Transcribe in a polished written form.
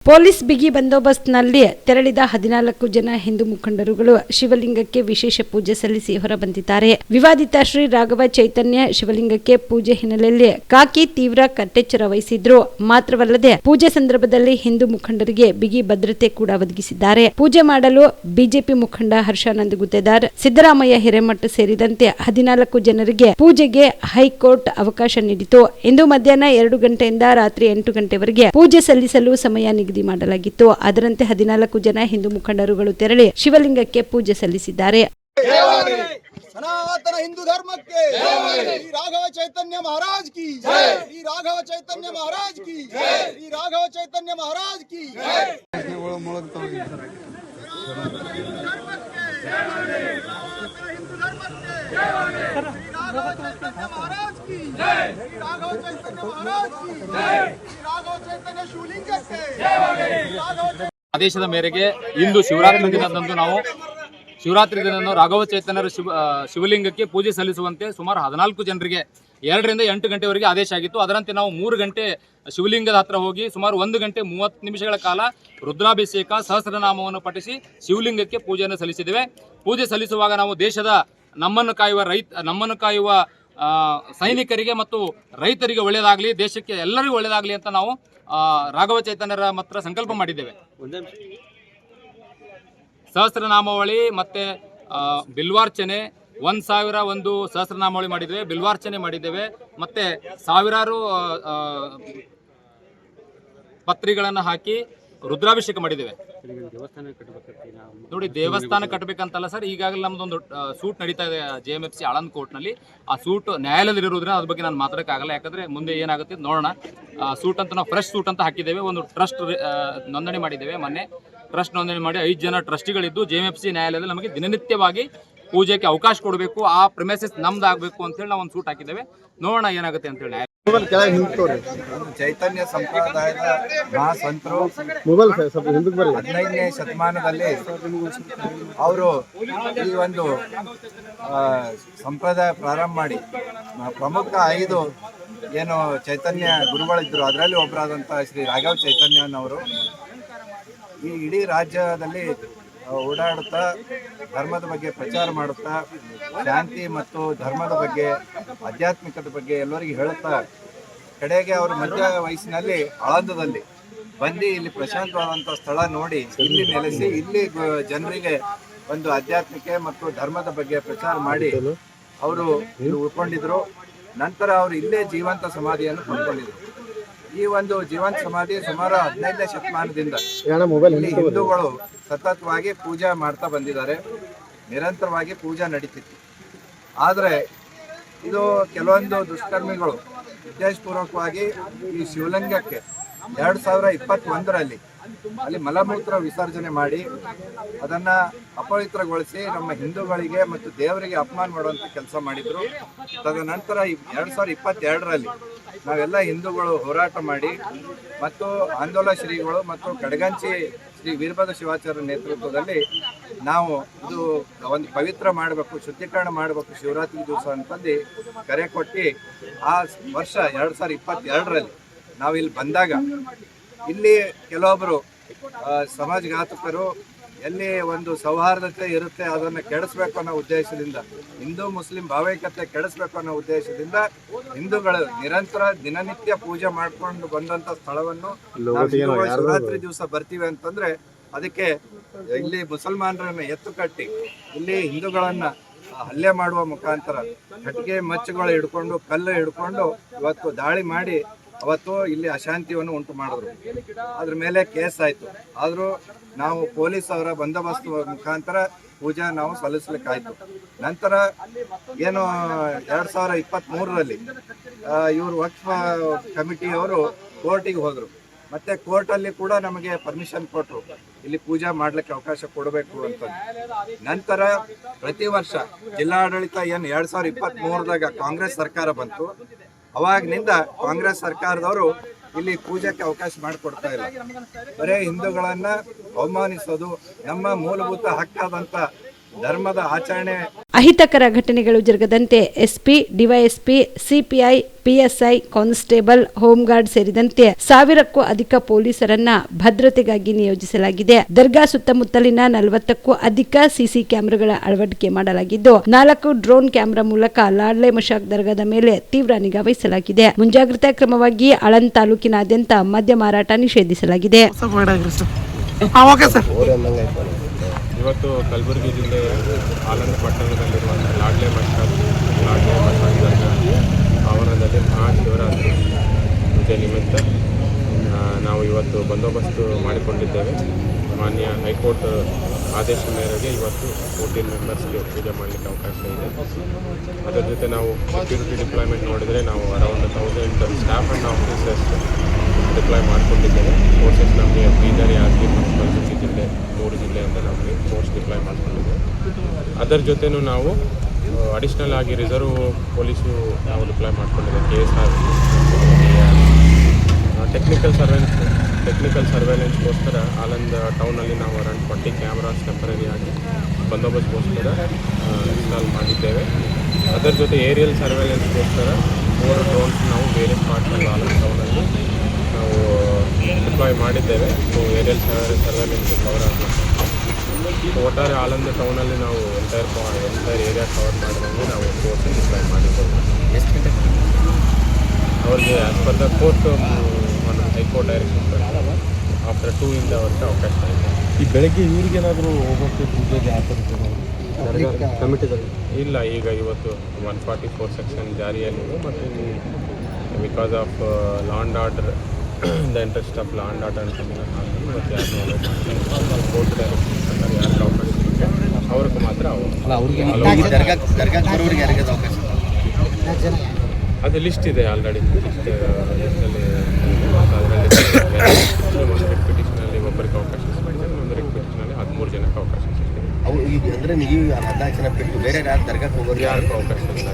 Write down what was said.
Police ಬಿಗಿ ಬಂದೋಬಸ್ತ್ನಲ್ಲಿ ತೆರಳಿದ 14 ಜನ ಹಿಂದೂ ಮುಖಂಡರುಗಳು ಶಿವಲಿಂಗಕ್ಕೆ ವಿಶೇಷ ಪೂಜೆ ಸಲ್ಲಿಸಿ ಹೊರಬಂದಿದ್ದಾರೆ. ವಿವಾದಿತ ಶ್ರೀ ರಾಘವ ಚೈತನ್ಯ ಶಿವಲಿಂಗಕ್ಕೆ ಪೂಜೆ ಹಿನ್ನೆಲೆಯಲ್ಲಿ ಕಾಕಿ ತೀವ್ರ ಕಟ್ಟೆಚ್ಚರ ವಹಿಸಿದ್ರು. ಮಾತ್ರವಲ್ಲದೆ ಪೂಜೆ ಸಂದರ್ಭದಲ್ಲಿ ಹಿಂದೂ ಮುಖಂಡರಿಗೆ ಬಿಗಿ ಭದ್ರತೆ ಕೂಡ ಒದಗಿಸಿದ್ದಾರೆ. ಪೂಜೆ ಮಾಡಲು ಬಿಜೆಪಿ ಮುಖಂಡ ಹರ್ಷಾನಂದ್ ಗುತ್ತೇದಾರ್, ಸಿದ್ದರಾಮಯ್ಯ ಹಿರೇಮಠ ಸೇರಿದಂತೆ 14 ಜನರಿಗೆ ಪೂಜೆಗೆ ಹೈಕೋರ್ಟ್ ಅವಕಾಶ ನೀಡಿತು. ಇಂದು ಮಧ್ಯಾಹ್ನ 2 ಗಂಟೆಯಿಂದ ರಾತ್ರಿ 8 ಗಂಟೆವರೆಗೆ ಪೂಜೆ ಸಲ್ಲಿಸಲು ಸಮಯ ನಿಗದಿ ಮಾಡಲಾಗಿತ್ತು. ಅದರಂತೆ 14 ಜನ ಹಿಂದೂ ಮುಖಂಡರುಗಳು ತೆರಳಿ ಶಿವಲಿಂಗಕ್ಕೆ ಪೂಜೆ ಸಲ್ಲಿಸಿದ್ದಾರೆ. सनातन हिंदू धर्म के श्री राघव चैतन्य महाराज की जय, श्री राघव चैतन्य महाराज की जय, श्री राघव चैतन्य महाराज की जय। ಆದೇಶದ ಮೇರೆಗೆ ಇಂದು ಶಿವರಾತ್ರಿ ದಿನದಂದು ನಾವು ಶಿವರಾತ್ರಿ ದಿನದಂದು ರಾಘವ ಚೈತನ್ಯರ ಶಿವಲಿಂಗಕ್ಕೆ ಪೂಜೆ ಸಲ್ಲಿಸುವಂತೆ ಸುಮಾರು 14 ಜನರಿಗೆ 2 ರಿಂದ 8 ಗಂಟೆವರೆಗೆ ಆದೇಶ ಆಗಿತ್ತು. ಅದರಂತೆ ನಾವು 3 ಗಂಟೆ ಶಿವಲಿಂಗದ ಹತ್ರ ಹೋಗಿ ಸುಮಾರು 1 ಗಂಟೆ 30 ನಿಮಿಷಗಳ ಕಾಲ ರುದ್ರಾಭಿಷೇಕ ಸಹಸ್ರನಾಮವನ್ನು ಪಠಿಸಿ ಶಿವಲಿಂಗಕ್ಕೆ ಪೂಜೆಯನ್ನು ಸಲ್ಲಿಸಿದ್ದೇವೆ. ಪೂಜೆ ಸಲ್ಲಿಸುವಾಗ ನಾವು ದೇಶದ ನಮ್ಮನ್ನು ಕಾಯುವ ಸೈನಿಕರಿಗೆ ಮತ್ತು ರೈತರಿಗೆ ಒಳ್ಳೆಯದಾಗಲಿ, ದೇಶಕ್ಕೆ ಎಲ್ಲರಿಗೂ ಒಳ್ಳೆಯದಾಗಲಿ ಅಂತ ನಾವು ರಾಘವ ಚೈತನ್ಯರ ಮಾತ್ರ ಸಂಕಲ್ಪ ಮಾಡಿದ್ದೇವೆ. ಸಹಸ್ರನಾಮಾವಳಿ ಮತ್ತೆ ಬಿಲ್ವಾರ್ಚನೆ 1001 ಸಹಸ್ರನಾಮಾವಳಿ ಮಾಡಿದ್ದೇವೆ, ಬಿಲ್ವಾರ್ಚನೆ ಮಾಡಿದ್ದೇವೆ, ಮತ್ತೆ ಸಾವಿರಾರು ಪತ್ರಿಗಳನ್ನು ಹಾಕಿ ರುದ್ರಾಭಿಷೇಕ ಮಾಡಿದ್ದೇವೆ. ನೋಡಿ, ದೇವಸ್ಥಾನ ಕಟ್ಟಬೇಕಂತಲ್ಲ ಸರ್, ಈಗಾಗಲೇ ನಮ್ದೊಂದು ಸೂಟ್ ನಡೀತಾ ಇದೆ JMFC ಆಳಂದ್ ಕೋರ್ಟ್ನಲ್ಲಿ. ಆ ಸೂಟ್ ನ್ಯಾಯಾಲಯದಲ್ಲಿರೋದ್ರಿಂದ ಅದ್ರ ಬಗ್ಗೆ ನಾನು ಮಾತಾಡೋಕ್ಕಾಗಲ್ಲ, ಯಾಕಂದ್ರೆ ಮುಂದೆ ಏನಾಗುತ್ತೆ ನೋಡೋಣ. ಸೂಟ್ ಅಂತ ನಾವು ಫ್ರೆಶ್ ಸೂಟ್ ಅಂತ ಹಾಕಿದ್ದೇವೆ. ಒಂದು ಟ್ರಸ್ಟ್ ನೋಂದಣಿ ಮಾಡಿದ್ದೇವೆ. ಮೊನ್ನೆ ಟ್ರಸ್ಟ್ ನೋಂದಣಿ ಮಾಡಿ 5 ಜನ ಟ್ರಸ್ಟಿಗಳಿದ್ದು JMFC ನ್ಯಾಯಾಲಯದಲ್ಲಿ ನಮಗೆ ದಿನನಿತ್ಯವಾಗಿ ಪೂಜೆಗೆ ಅವಕಾಶ ಕೊಡಬೇಕು, ಆ ಪ್ರಿಮೈಸಸ್ ನಮ್ದಾಗಬೇಕು ಅಂತ ಹೇಳಿ ನಾವು ಒಂದು ಸೂಟ್ ಹಾಕಿದ್ದೇವೆ. ನೋಡೋಣ ಏನಾಗುತ್ತೆ ಅಂತ ಹೇಳಿ. ಚೈತನ್ಯ ಸಂಪ್ರದಾಯದ ಮಹಾಸಂತರು 15ನೇ ಶತಮಾನದಲ್ಲಿ ಅವರು ಈ ಒಂದು ಸಂಪ್ರದಾಯ ಪ್ರಾರಂಭ ಮಾಡಿ ಪ್ರಮುಖ 5 ಏನು ಚೈತನ್ಯ ಗುರುಗಳಿದ್ರು, ಅದರಲ್ಲಿ ಒಬ್ಬರಾದಂಥ ಶ್ರೀ ರಾಘವ ಚೈತನ್ಯನವರು ಈ ಇಡೀ ರಾಜ್ಯದಲ್ಲಿ ಓಡಾಡುತ್ತಾ ಧರ್ಮದ ಬಗ್ಗೆ ಪ್ರಚಾರ ಮಾಡುತ್ತಾ ಶಾಂತಿ ಮತ್ತು ಧರ್ಮದ ಬಗ್ಗೆ ಆಧ್ಯಾತ್ಮಿಕದ ಬಗ್ಗೆ ಎಲ್ಲರಿಗೂ ಹೇಳುತ್ತಾ ಕಡೆಗೆ ಅವರು ಮಧ್ಯ ವಯಸ್ಸಿನಲ್ಲಿ ಆಳಂದದಲ್ಲಿ ಬಂದು ಇಲ್ಲಿ ಪ್ರಶಾಂತವಾದಂಥ ಸ್ಥಳ ನೋಡಿ ಇಲ್ಲಿ ನೆಲೆಸಿ ಇಲ್ಲಿ ಜನರಿಗೆ ಒಂದು ಆಧ್ಯಾತ್ಮಿಕ ಮತ್ತು ಧರ್ಮದ ಬಗ್ಗೆ ಪ್ರಚಾರ ಮಾಡಿ ಅವರು ಇಲ್ಲಿ ಉಳ್ಕೊಂಡಿದ್ರು. ನಂತರ ಅವರು ಇಲ್ಲೇ ಜೀವಂತ ಸಮಾಧಿಯನ್ನು ಕೊಂಡ್ಕೊಂಡಿದ್ರು. ಈ ಒಂದು ಜೀವಂತ ಸಮಾಧಿ ಸುಮಾರು 15ನೇ ಶತಮಾನದಿಂದ ಹಿಂದೂಗಳು ಸತತವಾಗಿ ಪೂಜೆ ಮಾಡ್ತಾ ಬಂದಿದ್ದಾರೆ. ನಿರಂತರವಾಗಿ ಪೂಜೆ ನಡೀತಿತ್ತು. ಆದರೆ ಇದು ಕೆಲವೊಂದು ದುಷ್ಕರ್ಮಿಗಳು ಉದ್ದೇಶಪೂರ್ವಕವಾಗಿ ಈ ಶಿವಲಿಂಗಕ್ಕೆ 2021ರಲ್ಲಿ ಅಲ್ಲಿ ಮಲಮೂತ್ರ ವಿಸರ್ಜನೆ ಮಾಡಿ ಅದನ್ನು ಅಪವಿತ್ರಗೊಳಿಸಿ ನಮ್ಮ ಹಿಂದೂಗಳಿಗೆ ಮತ್ತು ದೇವರಿಗೆ ಅಪಮಾನ ಮಾಡುವಂಥ ಕೆಲಸ ಮಾಡಿದರು. ತದನಂತರ 2022ರಲ್ಲಿ ನಾವೆಲ್ಲ ಹಿಂದೂಗಳು ಹೋರಾಟ ಮಾಡಿ ಮತ್ತು ಆಂದೋಲನ ಶ್ರೀಗಳು ಮತ್ತು ಕಡಗಂಚಿ ಶ್ರೀ ವೀರಭದ್ರ ಶಿವಾಚಾರ್ಯ ನೇತೃತ್ವದಲ್ಲಿ ನಾವು ಇದು ಒಂದು ಪವಿತ್ರ ಮಾಡಬೇಕು, ಶುದ್ಧೀಕರಣ ಮಾಡಬೇಕು ಶಿವರಾತ್ರಿ ದಿವಸ ಅಂತಂದು ಕರೆ ಕೊಟ್ಟು ಆ ವರ್ಷ 2022ರಲ್ಲಿ ನಾವು ಇಲ್ಲಿ ಬಂದಾಗ ಇಲ್ಲಿ ಕೆಲವೊಬ್ಬರು ಸಮಾಜಘಾತಕರು ಎಲ್ಲಿ ಒಂದು ಸೌಹಾರ್ದತೆ ಇರುತ್ತೆ ಅದನ್ನು ಕೆಡಿಸ್ಬೇಕು ಅನ್ನೋ ಉದ್ದೇಶದಿಂದ, ಹಿಂದೂ ಮುಸ್ಲಿಂ ಭಾವೈಕ್ಯತೆ ಕೆಡಿಸ್ಬೇಕು ಅನ್ನೋ ಉದ್ದೇಶದಿಂದ ಹಿಂದೂಗಳು ನಿರಂತರ ದಿನನಿತ್ಯ ಪೂಜೆ ಮಾಡ್ಕೊಂಡು ಬಂದಂಥ ಸ್ಥಳವನ್ನು ಶಿವರಾತ್ರಿ ದಿವಸ ಬರ್ತೀವಿ ಅಂತಂದ್ರೆ ಅದಕ್ಕೆ ಇಲ್ಲಿ ಮುಸಲ್ಮಾನರನ್ನ ಎತ್ತು ಕಟ್ಟಿ ಇಲ್ಲಿ ಹಿಂದೂಗಳನ್ನ ಹಲ್ಲೆ ಮಾಡುವ ಮುಖಾಂತರ ಕಟ್ಟಿಗೆ ಮಚ್ಚುಗಳು ಹಿಡ್ಕೊಂಡು ಕಲ್ಲು ಹಿಡ್ಕೊಂಡು ಇವತ್ತು ದಾಳಿ ಮಾಡಿ ಅವತ್ತು ಇಲ್ಲಿ ಅಶಾಂತಿಯನ್ನು ಉಂಟು ಮಾಡಿದ್ರು. ಅದ್ರ ಮೇಲೆ ಕೇಸ್ ಆಯಿತು. ಆದರೂ ನಾವು ಪೊಲೀಸ್ ಅವರ ಬಂದೋಬಸ್ತ್ ಮುಖಾಂತರ ಪೂಜೆ ನಾವು ಸಲ್ಲಿಸ್ಲಿಕ್ಕಾಯ್ತು. ನಂತರ ಏನು 2023ರಲ್ಲಿ ಇವರು ವಕ್ಫ್ ಕಮಿಟಿಯವರು ಕೋರ್ಟಿಗೆ ಹೋದರು. ಮತ್ತು ಕೋರ್ಟಲ್ಲಿ ಕೂಡ ನಮಗೆ ಪರ್ಮಿಷನ್ ಕೊಟ್ಟರು, ಇಲ್ಲಿ ಪೂಜೆ ಮಾಡಲಿಕ್ಕೆ ಅವಕಾಶ ಕೊಡಬೇಕು ಅಂತ. ನಂತರ ಪ್ರತಿ ವರ್ಷ ಜಿಲ್ಲಾಡಳಿತ ಏನು 2023ದಾಗ ಕಾಂಗ್ರೆಸ್ ಸರ್ಕಾರ ಬಂತು, ಅವಾಗಿನಿಂದ ಕಾಂಗ್ರೆಸ್ ಸರ್ಕಾರದವರು ಇಲ್ಲಿ ಪೂಜೆಗೆ ಅವಕಾಶ ಮಾಡಿಕೊಡ್ತಾ ಇಲ್ಲ. ಬರೇ ಹಿಂದೂಗಳನ್ನ ಅವಮಾನಿಸೋದು, ನಮ್ಮ ಮೂಲಭೂತ ಹಕ್ಕಾದಂಥ ಧರ್ಮದ ಆಚರಣೆ ಅಹಿತಕರ ಘಟನೆಗಳು ಜರುಗದಂತೆ SP, DYSP, CPI, PSI, constable, home guard ಸೇರಿದಂತೆ 1000ಕ್ಕೂ ಅಧಿಕ ಪೊಲೀಸರನ್ನ ಭದ್ರತೆಗಾಗಿ ನಿಯೋಜಿಸಲಾಗಿದೆ. ದರ್ಗಾ ಸುತ್ತಮುತ್ತಲಿನ 40ಕ್ಕೂ ಅಧಿಕ ಸಿಸಿ ಕ್ಯಾಮೆರಾಗಳ ಅಳವಡಿಕೆ ಮಾಡಲಾಗಿದ್ದು 4 ಡ್ರೋನ್ ಕ್ಯಾಮೆರಾ ಮೂಲಕ ಲಾಡ್ಲೆ ಮಶಾಕ್ ದರ್ಗಾದ ಮೇಲೆ ತೀವ್ರ ನಿಗಾ ವಹಿಸಲಾಗಿದೆ. ಮುಂಜಾಗ್ರತಾ ಕ್ರಮವಾಗಿ ಆಳಂದ್ ತಾಲೂಕಿನಾದ್ಯಂತ ಮದ್ಯ ಮಾರಾಟ ನಿಷೇಧಿಸಲಾಗಿದೆ. ಇವತ್ತು ಕಲಬುರಗಿ ಜಿಲ್ಲೆ ಆಳಂದ ಪಟ್ಟಣದಲ್ಲಿರುವ ಲಾಡ್ಲೆ ಮಶಾಕ್ ದರ್ಗಾ ಆವರಣದಲ್ಲಿ ಮಹಾಶಿವರಾತ್ರಿ ಪೂಜೆ ನಿಮಿತ್ತ ನಾವು ಇವತ್ತು ಬಂದೋಬಸ್ತು ಮಾಡಿಕೊಂಡಿದ್ದೇವೆ. ಮಾನ್ಯ ಹೈಕೋರ್ಟ್ ಆದೇಶ ಮೇರೆಗೆ ಇವತ್ತು 14 ಮೆಂಬರ್ಸ್ಗೆ ಪೂಜೆ ಮಾಡಲಿಕ್ಕೆ ಅವಕಾಶ ಇದೆ. ಅದರ ಜೊತೆ ನಾವು ಸೆಕ್ಯೂರಿಟಿ ಡಿಪ್ಲಾಯ್ಮೆಂಟ್ ನೋಡಿದರೆ ನಾವು around 1000 staff and officers deploy ಮಾಡಿಕೊಂಡಿದ್ದೇವೆ. ಫೋರ್ಸಸ್ ನಮಗೆ ಬೀದರ್, ಯಾದಗಿರಿ ಮತ್ತು ಕಲಬುರಗಿ ಜಿಲ್ಲೆ 3 ಜಿಲ್ಲೆಯಿಂದ ನಮಗೆ ಫೋರ್ಸ್ ಡಿಪ್ಲಾಯ್ ಮಾಡಿಕೊಂಡಿದ್ದೇವೆ. ಅದರ ಜೊತೆನೂ ನಾವು ಅಡಿಷ್ನಲ್ ಆಗಿ ರಿಸರ್ವ್ ಪೊಲೀಸು ನಾವು ಡಿಪ್ಲಾಯ್ ಮಾಡಿಕೊಂಡಿದ್ದೇವೆ. KSR ಟೆಕ್ನಿಕಲ್ ಸರ್ವೇಲೆನ್ಸ್ಗೋಸ್ಕರ ಆಳಂದ ಟೌನಲ್ಲಿ ನಾವು ಅರೌಂಡ್ 40 ಕ್ಯಾಮ್ರಾಸ್ ಟೆಂಪರರಿ ಆಗಿ ಬಂದೋಬಸ್ತ್ಗೋಸ್ಕರ ಇನ್ಸ್ಟಾಲ್ ಮಾಡಿದ್ದೇವೆ. ಅದರ ಜೊತೆ ಏರಿಯಲ್ ಸರ್ವೇಲೆನ್ಸ್ಗೋಸ್ಕರ 3 ಡ್ರೋನ್ಸ್ ನಾವು ಬೇರೆ ಸ್ಪಾಟ್ನಲ್ಲಿ ಆಳಂದ ಟೌನಲ್ಲಿ ನಾವು ಡಿಪ್ಲಾಯ್ ಮಾಡಿದ್ದೇವೆ. ಸೊ ಏರಿಯಲ್ ಸರ್ವೇಲೆನ್ಸ್ ಕವರ್ ಆಗಬೇಕು. ಒಟ್ಟಾರೆ ಆಳಂದ ಟೌನಲ್ಲಿ ನಾವು ಎಂಟೈರ್ ಏರಿಯಾ ಕವರ್ ಮಾಡಿದಂಗೆ ನಾವು ಫೋರ್ಸ್ ಡಿಪ್ಲಾಯ್ ಮಾಡಿದ್ದೇವೆ. ಎಷ್ಟು ಗಂಟೆ ಅವ್ರಿಗೆ ಆ್ಯಸ್ ಪರ್ ದ ಕೋರ್ಟ್ ಒಂದು ಹೈಕೋರ್ಟ್ ಡೈರೆಕ್ಷನ್ ಆಫ್ಟರ್ 2 ಇಂದ ಅವರಿಗೆ ಅವಕಾಶ ಇದೆ. ಈ ಬೆಳಗ್ಗೆ ಇವ್ರಿಗೇನಾದರೂ ಹೋಗೋಕ್ಕೆ ಪೂಜೆಗೆ ಆ ಥರ ಕಮಿಟಿದಲ್ಲಿ ಇಲ್ಲ. ಈಗ ಇವತ್ತು 144 ಸೆಕ್ಷನ್ ಜಾರಿಯಲ್ಲಿದೆ ಮತ್ತು because of law and order the interest of law and order ಅಂತ ಮತ್ತು ಯಾರನ್ನೂ ಕೋರ್ಟ್ ಡೈರೆಕ್ಷನ್ ಪ್ರಕಾರ ಯಾರಿಗೆ ಅವಕಾಶ ಇದೆ ಅವ್ರಿಗೆ ಮಾತ್ರ ಅದು ಲಿಸ್ಟ್ ಇದೆ ಆಲ್ರೆಡಿ. ಲಿಸ್ಟಲ್ಲಿ ಒಂದು ರಿಟ್ ಪಿಟಿಷನಲ್ಲಿ ಒಬ್ಬರಿಗೆ ಅವಕಾಶ ಸಿಗ್ತದೆ, ಒಂದು ರಿಟ್ ಪಿಟಿಷನಲ್ಲಿ 13 ಜನಕ್ಕೆ ಅವಕಾಶ ಸಿಗ್ತದೆ. ಅವು ಈಗ ಅಂದರೆ ನೀವು 14 ಜನ ಬಿಟ್ಟು ಬೇರೆ ಯಾರು ದರ್ಗಾಕ್ಕೆ ಹೋಗೋರು ಯಾರಿಗೂ ಅವಕಾಶ ಇಲ್ಲ.